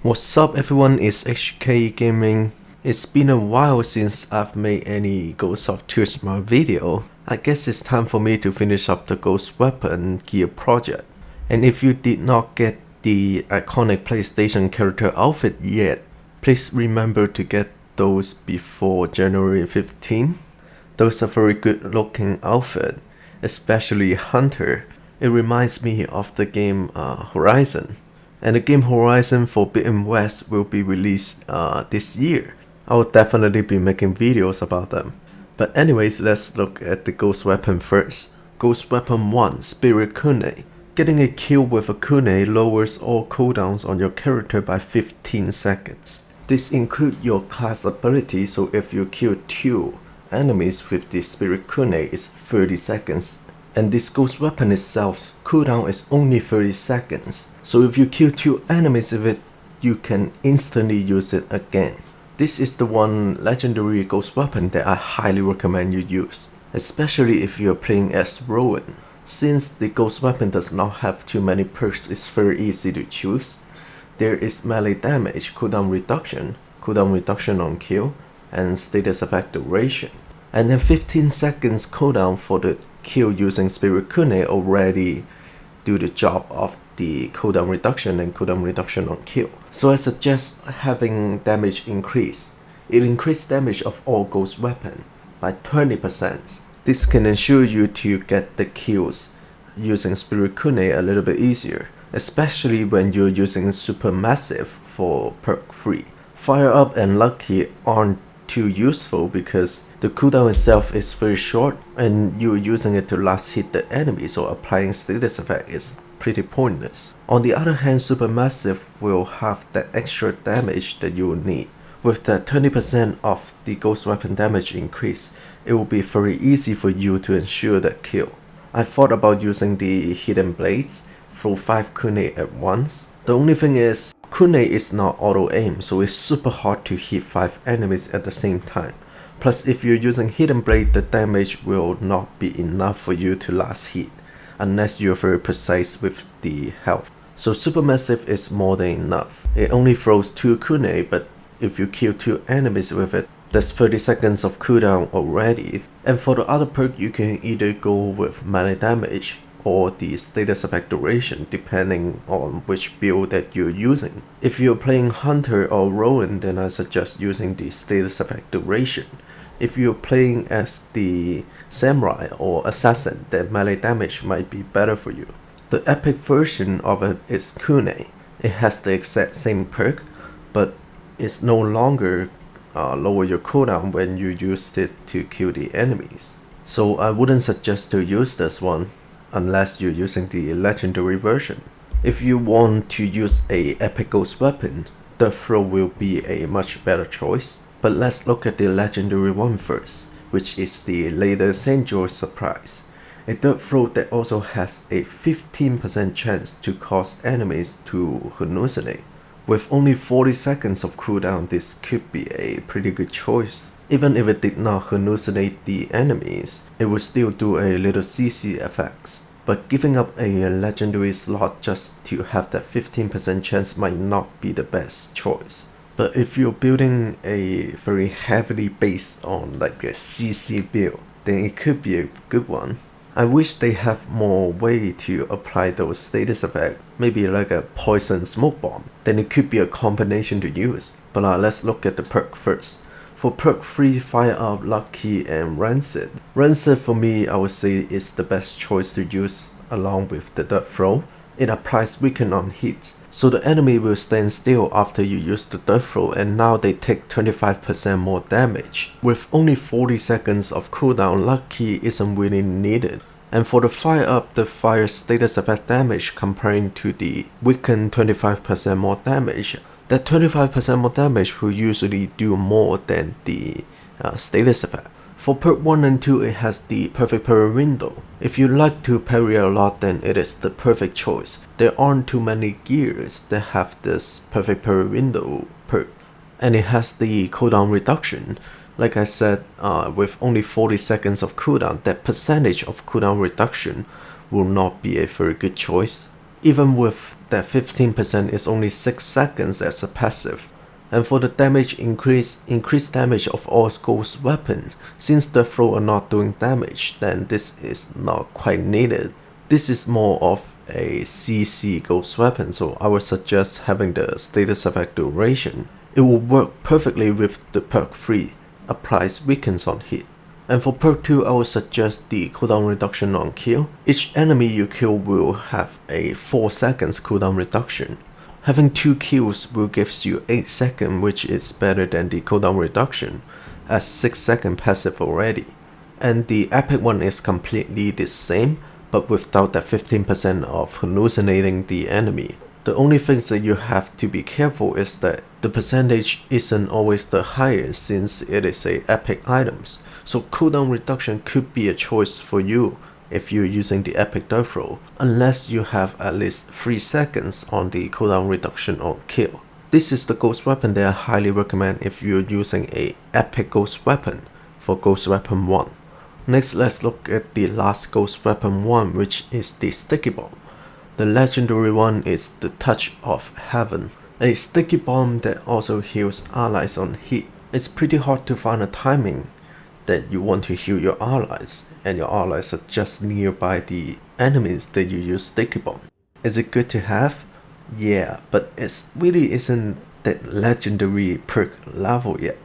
What's up everyone, it's HK Gaming. It's been a while since I've made any Ghost of Tsushima video. I guess it's time for me to finish up the Ghost Weapon gear project. And if you did not get the iconic PlayStation character outfit yet, please remember to get those before January 15. Those are very good looking outfit, especially Hunter. It reminds me of the game Horizon. And the game Horizon Forbidden West will be released this year. I will definitely be making videos about them. But anyways, let's look at the Ghost Weapon first. Ghost Weapon 1, Spirit Kunai. Getting a kill with a Kunai lowers all cooldowns on your character by 15 seconds. This includes your class ability, so if you kill 2 enemies with the Spirit Kunai, it's 30 seconds. And this Ghost Weapon itself's cooldown is only 30 seconds, so if you kill 2 enemies with it, you can instantly use it again. This is the one legendary Ghost Weapon that I highly recommend you use, especially if you are playing as Rowan. Since the Ghost Weapon does not have too many perks, it's very easy to choose. There is melee damage, cooldown reduction on kill, and status effect duration. And then 15 seconds cooldown for the kill using Spirit Kunai already do the job of the cooldown reduction and cooldown reduction on kill. So I suggest having damage increase. It increases damage of all Ghost Weapon by 20%. This can ensure you to get the kills using Spirit Kunai a little bit easier, especially when you're using Supermassive for Perk 3. Fire Up and Lucky aren't too useful because the cooldown itself is very short and you're using it to last hit the enemy, so applying status effect is pretty pointless. On the other hand, Supermassive will have that extra damage that you will need. With that 20% of the Ghost Weapon damage increase, it will be very easy for you to ensure that kill. I thought about using the Hidden Blades, throw 5 Kunai at once. The only thing is, Kunai is not auto-aim, so it's super hard to hit 5 enemies at the same time. Plus, if you're using Hidden Blade, the damage will not be enough for you to last hit, unless you're very precise with the health. So Supermassive is more than enough. It only throws 2 Kunai, but if you kill 2 enemies with it, that's 30 seconds of cooldown already. And for the other perk, you can either go with melee damage or the status effect duration, depending on which build that you're using. If you're playing Hunter or Rowan, then I suggest using the status effect duration. If you're playing as the Samurai or Assassin, then melee damage might be better for you. The epic version of it is Kunai. It has the exact same perk, but it's no longer lower your cooldown when you used it to kill the enemies. So I wouldn't suggest to use this one unless you're using the legendary version. If you want to use a epic Ghost Weapon, the throw will be a much better choice. But let's look at the legendary one first, which is the Later Senjor Surprise. A dirt throw that also has a 15% chance to cause enemies to hallucinate. With only 40 seconds of cooldown, this could be a pretty good choice. Even if it did not hallucinate the enemies, it would still do a little CC effects. But giving up a legendary slot just to have that 15% chance might not be the best choice. But if you're building a very heavily based on like a CC build, then it could be a good one. I wish they have more way to apply those status effects, maybe like a poison smoke bomb, then it could be a combination to use. But let's look at the perk first. For perk 3, Fire Up, Lucky and Rancid. Rancid for me, I would say is the best choice to use along with the dirt throw. It applies weaken on hits, so the enemy will stand still after you use the dirt throw, and now they take 25% more damage. With only 40 seconds of cooldown, Lucky isn't really needed. And for the Fire Up, the fire status effect damage comparing to the weaken 25% more damage. That 25% more damage will usually do more than the status effect. For perk 1 and 2, it has the perfect parry window. If you like to parry a lot, then it is the perfect choice. There aren't too many gears that have this perfect parry window perk. And it has the cooldown reduction. Like I said, with only 40 seconds of cooldown, that percentage of cooldown reduction will not be a very good choice. Even with that 15% is only 6 seconds as a passive. And for the damage increased damage of all ghost weapons, since the throw are not doing damage, then this is not quite needed. This is more of a CC ghost weapon, so I would suggest having the status effect duration. It will work perfectly with the perk 3, applies weakens on hit. And for perk 2, I would suggest the cooldown reduction on kill. Each enemy you kill will have a 4 seconds cooldown reduction. Having 2 kills will give you 8 seconds, which is better than the cooldown reduction, as 6 second passive already. And the epic one is completely the same, but without that 15% of hallucinating the enemy. The only things that you have to be careful is that the percentage isn't always the highest since it is a epic items. So cooldown reduction could be a choice for you if you're using the epic death roll, unless you have at least 3 seconds on the cooldown reduction on kill. This is the ghost weapon that I highly recommend if you're using a epic ghost weapon for ghost weapon 1. Next, let's look at the last ghost weapon 1, which is the sticky bomb. The legendary one is the touch of heaven, a sticky bomb that also heals allies on hit. It's pretty hard to find a timing that you want to heal your allies, and your allies are just nearby the enemies that you use sticky bomb. Is it good to have? Yeah, but it really isn't that legendary perk level yet.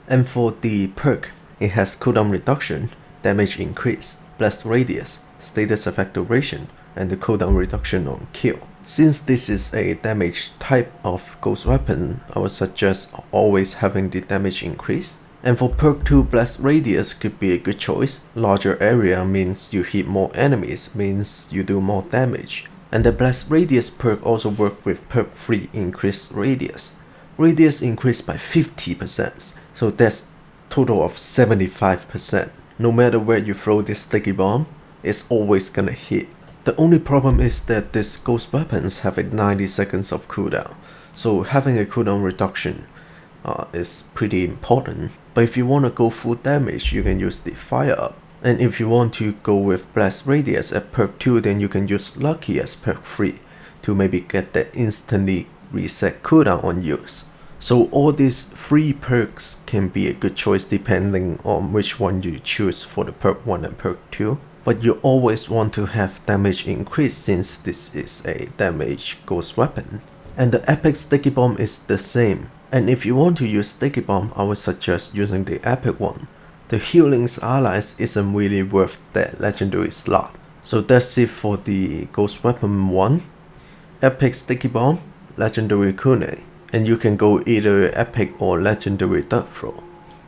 And for the perk, it has cooldown reduction, damage increase, blast radius, status effect duration, and the cooldown reduction on kill. Since this is a damage type of ghost weapon, I would suggest always having the damage increase. And for perk 2, blast radius could be a good choice. Larger area means you hit more enemies, means you do more damage. And the blast radius perk also works with perk 3 increased radius. Radius increased by 50%, so that's total of 75%. No matter where you throw this sticky bomb, it's always gonna hit. The only problem is that these ghost weapons have a 90 seconds of cooldown, so having a cooldown reduction is pretty important. But if you want to go full damage, you can use the fire up. And if you want to go with blast radius at perk 2, then you can use lucky as perk 3 to maybe get that instantly reset cooldown on use. So all these 3 perks can be a good choice depending on which one you choose for the perk 1 and perk 2. But you always want to have damage increase since this is a damage ghost weapon. And the epic sticky bomb is the same. And if you want to use sticky bomb, I would suggest using the epic one. The healing's allies isn't really worth that legendary slot. So that's it for the ghost weapon 1. Epic sticky bomb, legendary Kunai. And you can go either epic or legendary death throw.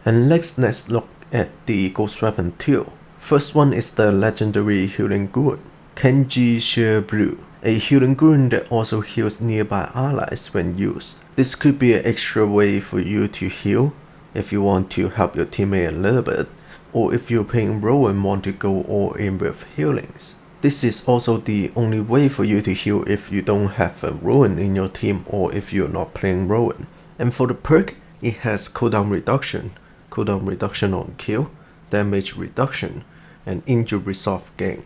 And let's look at the ghost weapon 2. First one is the legendary healing Gourd, Kenji Share Blue, a healing Gourd that also heals nearby allies when used. This could be an extra way for you to heal if you want to help your teammate a little bit, or if you're playing role and want to go all in with healings. This is also the only way for you to heal if you don't have a Rowan in your team or if you're not playing Rowan. And for the perk, it has cooldown reduction on kill, damage reduction, and injury resolve gain.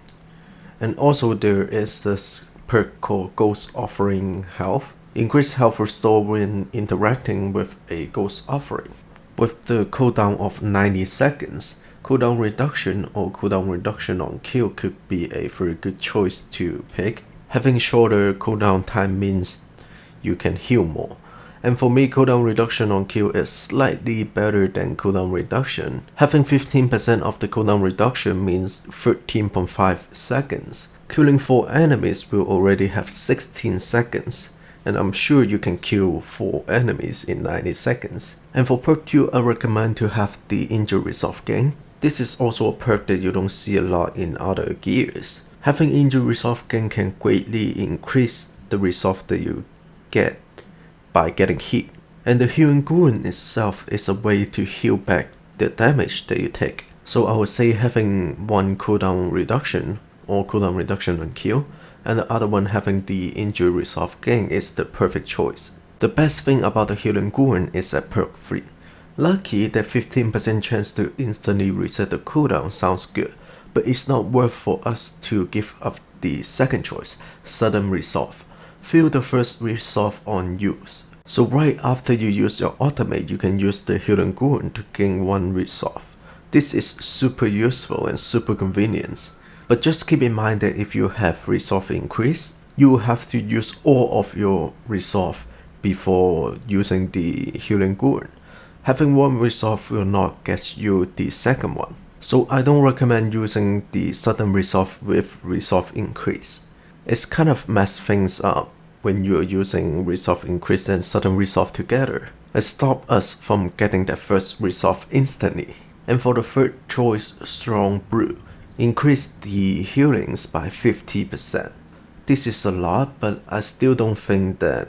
And also there is this perk called Ghost Offering Health. Increase health restore when interacting with a Ghost Offering. With the cooldown of 90 seconds, cooldown reduction or cooldown reduction on kill could be a very good choice to pick. Having shorter cooldown time means you can heal more. And for me, cooldown reduction on kill is slightly better than cooldown reduction. Having 15% of the cooldown reduction means 13.5 seconds. Killing 4 enemies will already have 16 seconds. And I'm sure you can kill 4 enemies in 90 seconds. And for perk 2, I recommend to have the injury resolve gain. This is also a perk that you don't see a lot in other gears. Having injury resolve gain can greatly increase the resolve that you get by getting hit. And the healing Gourd itself is a way to heal back the damage that you take. So I would say having one cooldown reduction or cooldown reduction on kill, and the other one having the injury resolve gain is the perfect choice. The best thing about the healing Gourd is at perk 3. Lucky that 15% chance to instantly reset the cooldown sounds good, but it's not worth for us to give up the second choice, sudden resolve. Feel the first resolve on use. So right after you use your ultimate, you can use the Healing Gourd to gain 1 resolve. This is super useful and super convenient. But just keep in mind that if you have resolve increase, you will have to use all of your resolve before using the Healing Gourd. Having 1 resolve will not get you the second one. So I don't recommend using the sudden resolve with resolve increase. It's kind of mess things up when you're using resolve increase and sudden resolve together. It stops us from getting that first resolve instantly. And for the third choice, Strong Brew, increase the healings by 50%. This is a lot, but I still don't think that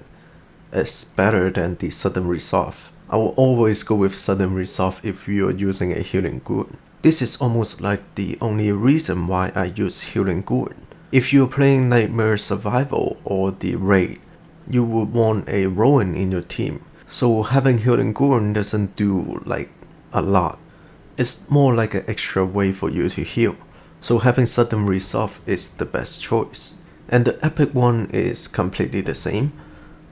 it's better than the sudden resolve. I will always go with sudden resolve if you're using a Healing Gourd. This is almost like the only reason why I use Healing Gourd. If you're playing Nightmare Survival or the Raid, you would want a Rowan in your team. So having Healing Gourd doesn't do like a lot. It's more like an extra way for you to heal. So having sudden resolve is the best choice. And the epic one is completely the same.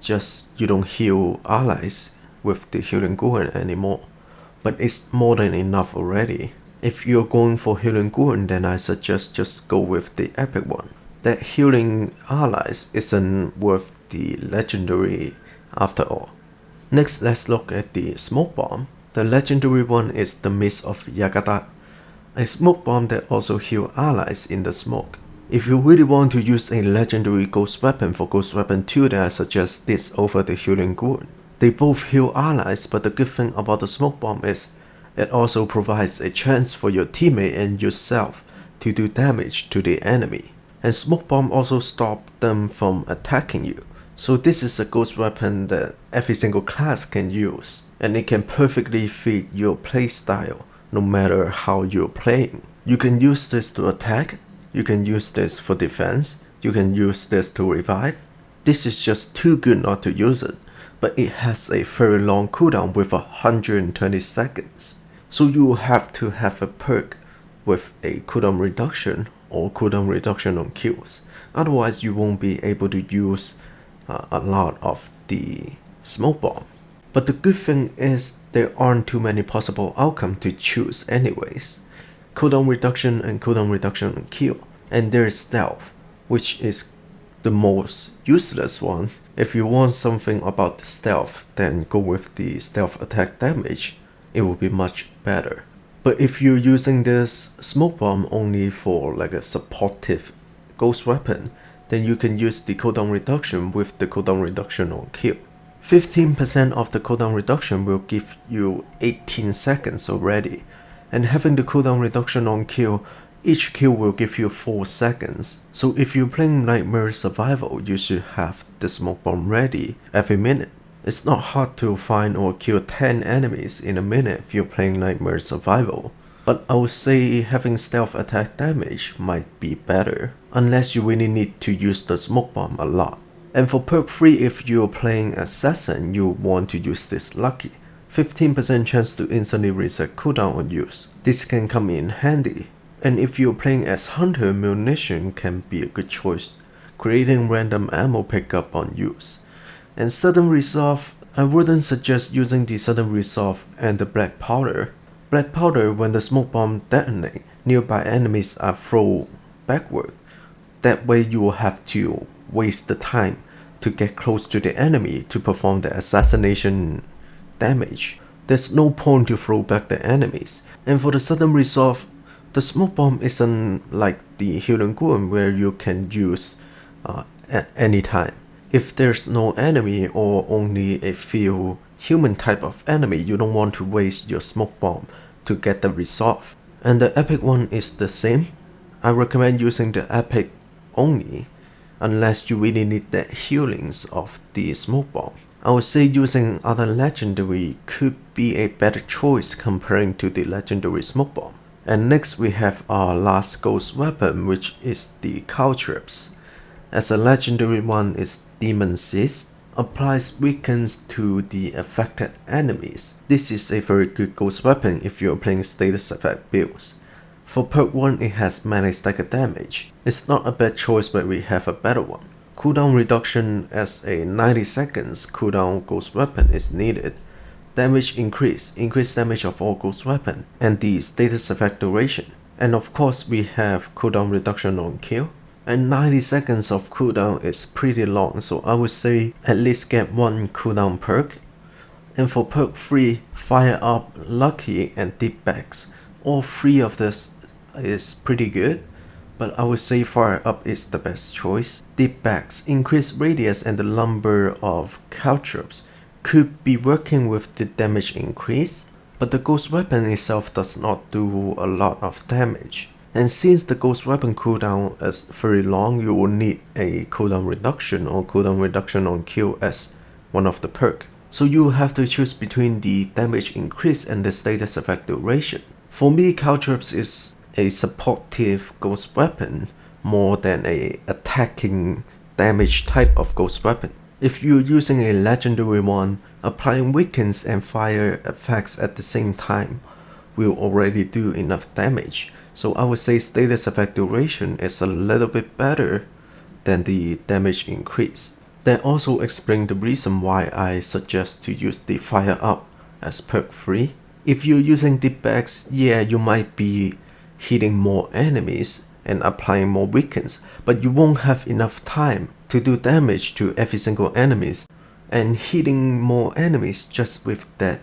Just you don't heal allies with the Healing Gourd anymore. But it's more than enough already. If you're going for Healing Gourd, then I suggest just go with the epic one. That healing allies isn't worth the legendary after all. Next, let's look at the smoke bomb. The legendary one is the Mist of Yagata, a smoke bomb that also heals allies in the smoke. If you really want to use a legendary ghost weapon for Ghost Weapon 2, then I suggest this over the Healing Gourd. They both heal allies, but the good thing about the smoke bomb is it also provides a chance for your teammate and yourself to do damage to the enemy. And smoke bomb also stops them from attacking you. So this is a ghost weapon that every single class can use, and it can perfectly fit your playstyle no matter how you're playing. You can use this to attack, you can use this for defense, you can use this to revive. This is just too good not to use it, but it has a very long cooldown with 120 seconds. So you will have to have a perk with a cooldown reduction or cooldown reduction on kills. Otherwise you won't be able to use a lot of the smoke bomb. But the good thing is there aren't too many possible outcomes to choose anyways. Cooldown reduction and cooldown reduction on kill. And there is stealth, which is the most useless one. If you want something about the stealth, then go with the stealth attack damage. It will be much better. But if you're using this smoke bomb only for like a supportive ghost weapon, then you can use the cooldown reduction with the cooldown reduction on kill. 15% of the cooldown reduction will give you 18 seconds already, and having the cooldown reduction on kill, each kill will give you 4 seconds. So if you're playing Nightmare Survival, you should have the smoke bomb ready every minute. It's not hard to find or kill 10 enemies in a minute if you're playing Nightmare Survival. But I would say having stealth attack damage might be better, unless you really need to use the smoke bomb a lot. And for perk 3, if you're playing Assassin, you want to use this Lucky. 15% chance to instantly reset cooldown on use. This can come in handy. And if you're playing as Hunter, Munition can be a good choice, creating random ammo pickup on use. And Sudden Resolve, I wouldn't suggest using the Sudden Resolve and the Black Powder. Black Powder, when the smoke bomb detonates, nearby enemies are thrown backward. That way you will have to waste the time to get close to the enemy to perform the assassination damage. There's no point to throw back the enemies. And for the Sudden Resolve, the smoke bomb isn't like the Healing Gourd where you can use at any time. If there's no enemy or only a few human type of enemy, you don't want to waste your smoke bomb to get the resolve. And the epic one is the same. I recommend using the epic only, unless you really need the healings of the smoke bomb. I would say using other legendary could be a better choice comparing to the legendary smoke bomb. And next we have our last ghost weapon, which is the Caltrops. As a legendary one is Demon Cyst, applies weakens to the affected enemies. This is a very good ghost weapon if you're playing status effect builds. For perk 1, it has melee stagger damage. It's not a bad choice, but we have a better one. Cooldown reduction as a 90 seconds cooldown ghost weapon is needed. Damage increase damage of all ghost weapon, and the status effect duration. And of course we have cooldown reduction on kill. And 90 seconds of cooldown is pretty long, so I would say at least get one cooldown perk. And for perk 3, Fire Up, Lucky and Deep Bags. All three of this is pretty good, but I would say Fire Up is the best choice. Deep Bags increase radius and the number of Caltrops. Could be working with the damage increase, but the ghost weapon itself does not do a lot of damage. And since the ghost weapon cooldown is very long, you will need a cooldown reduction or cooldown reduction on kill as one of the perk. So you have to choose between the damage increase and the status effect duration. For me, Caltrops is a supportive ghost weapon more than a attacking damage type of ghost weapon. If you're using a legendary one, applying weakens and fire effects at the same time will already do enough damage. So I would say status effect duration is a little bit better than the damage increase. That also explains the reason why I suggest to use the Fire Up as perk 3. If you're using Deep Bags, yeah, you might be hitting more enemies and applying more weakens, but you won't have enough time to do damage to every single enemies. And hitting more enemies just with that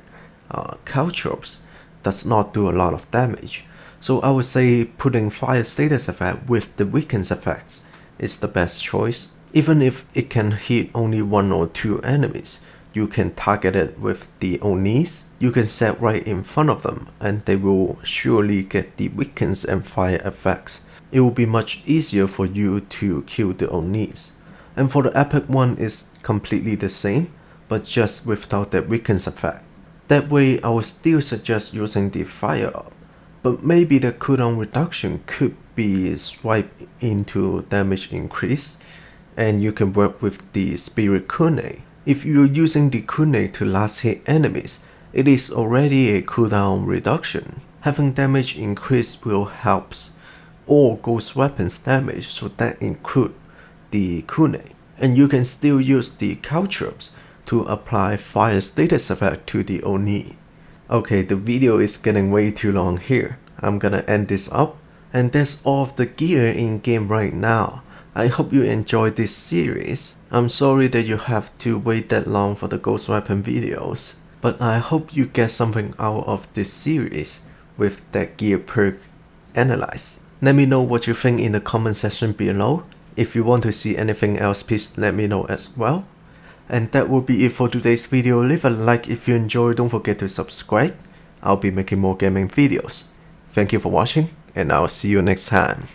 Caltrops does not do a lot of damage. So I would say putting fire status effect with the weakens effects is the best choice. Even if it can hit only 1 or 2 enemies, you can target it with the Onis. You can set right in front of them and they will surely get the weakens and fire effects. It will be much easier for you to kill the Onis. And for the epic one is completely the same, but just without that weakens effect. That way I would still suggest using the Fire Up, but maybe the cooldown reduction could be swiped into damage increase, and you can work with the Spirit Kunai. If you're using the Kunai to last hit enemies, it is already a cooldown reduction. Having damage increase will help all ghost weapons damage, so that include the Kunai. And you can still use the Caltrops to apply fire status effect to the Oni. Okay, the video is getting way too long here. I'm gonna end this up. And that's all of the gear in game right now. I hope you enjoyed this series. I'm sorry that you have to wait that long for the ghost weapon videos, but I hope you get something out of this series with that gear perk analyzed. Let me know what you think in the comment section below. If you want to see anything else, please let me know as well. And that will be it for today's video. Leave a like if you enjoyed, don't forget to subscribe. I'll be making more gaming videos. Thank you for watching, and I'll see you next time.